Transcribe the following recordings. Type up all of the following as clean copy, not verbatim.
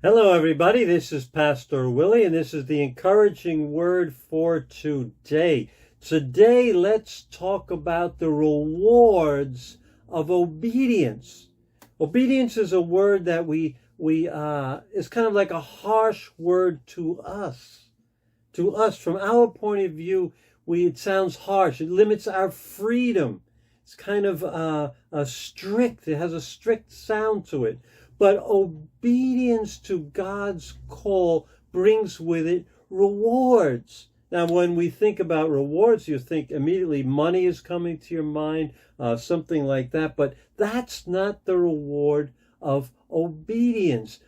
Hello, everybody. This is Pastor Willie, and this is the encouraging word for today. Today, let's talk about the rewards of obedience. Obedience is a word that we is kind of like a harsh word to us. To us, from our point of view, it sounds harsh. It limits our freedom. It's kind of strict. It has a strict sound to it. But obedience to God's call brings with it rewards. Now, when we think about rewards, you think immediately money is coming to your mind, something like that. But that's not the reward of obedience.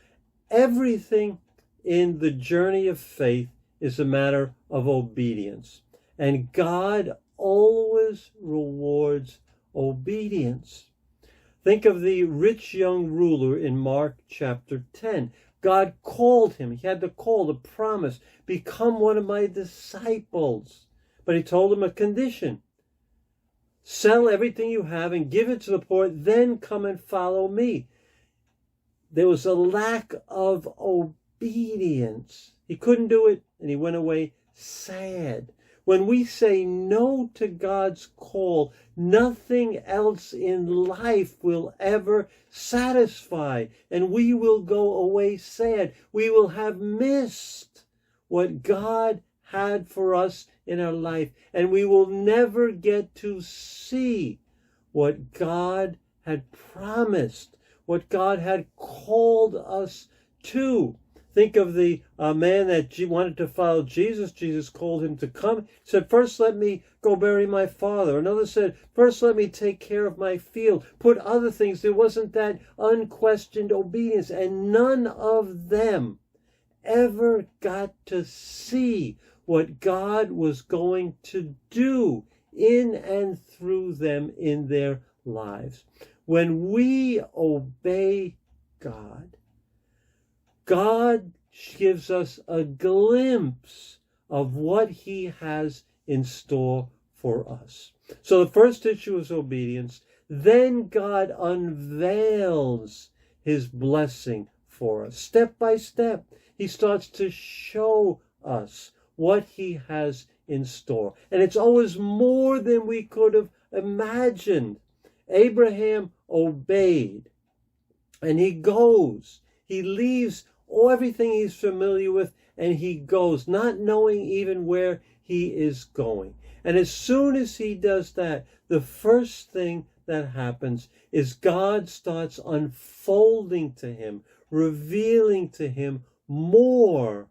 Everything in the journey of faith is a matter of obedience. And God always rewards obedience. Think of the rich young ruler in Mark chapter 10. God called him. He had the call, the promise, become one of my disciples. But he told him a condition. Sell everything you have and give it to the poor, then come and follow me. There was a lack of obedience. He couldn't do it, and he went away sad. When we say no to God's call, nothing else in life will ever satisfy, and we will go away sad. We will have missed what God had for us in our life, and we will never get to see what God had promised, what God had called us to. Think of the man that wanted to follow Jesus. Jesus called him to come. He said, first let me go bury my father. Another said, first let me take care of my field. Put other things. There wasn't that unquestioned obedience. And none of them ever got to see what God was going to do in and through them in their lives. When we obey God, God gives us a glimpse of what he has in store for us. So the first issue is obedience. Then God unveils his blessing for us. Step by step, he starts to show us what he has in store. And it's always more than we could have imagined. Abraham obeyed, and he goes. He leaves everything he's familiar with, and he goes, not knowing even where he is going. And as soon as he does that, the first thing that happens is God starts unfolding to him, revealing to him more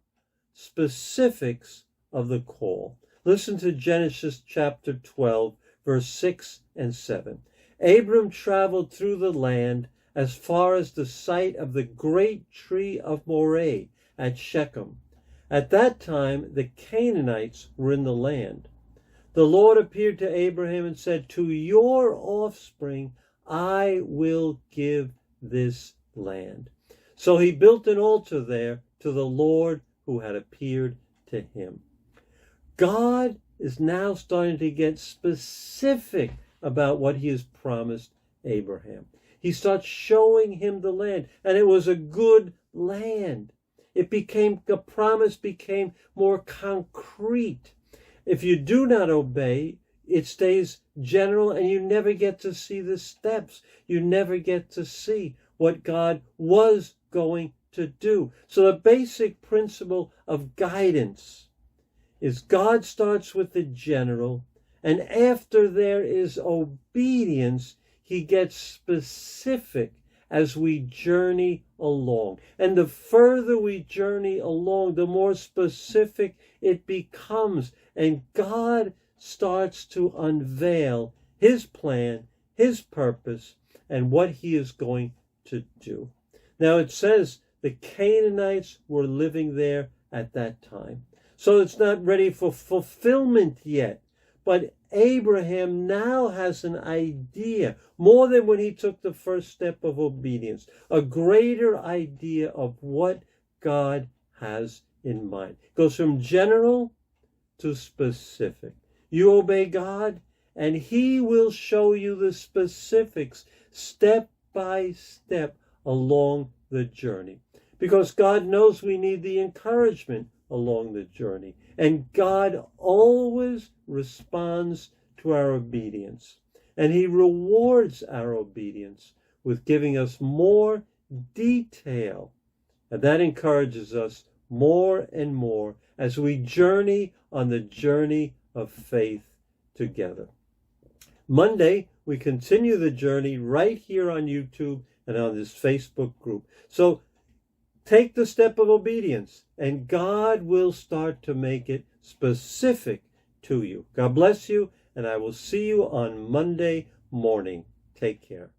specifics of the call. Listen to Genesis chapter 12, verse 6 and 7. Abram traveled through the land as far as the site of the great tree of Moreh at Shechem. At that time, the Canaanites were in the land. The Lord appeared to Abraham and said, to your offspring I will give this land. So he built an altar there to the Lord who had appeared to him. God is now starting to get specific about what he has promised Abraham. He starts showing him the land, and it was a good land. The promise became more concrete. If you do not obey, it stays general, and you never get to see the steps. You never get to see what God was going to do. So the basic principle of guidance is God starts with the general, and after there is obedience, he gets specific as we journey along. And the further we journey along, the more specific it becomes. And God starts to unveil his plan, his purpose, and what he is going to do. Now it says the Canaanites were living there at that time. So it's not ready for fulfillment yet. But Abraham now has an idea, more than when he took the first step of obedience, a greater idea of what God has in mind. It goes from general to specific. You obey God, and he will show you the specifics step by step along the journey. because God knows we need the encouragement along the journey. And God always responds to our obedience. And he rewards our obedience with giving us more detail. And that encourages us more and more as we journey on the journey of faith together. Monday, we continue the journey right here on YouTube and on this Facebook group. So take the step of obedience, and God will start to make it specific to you. God bless you, and I will see you on Monday morning. Take care.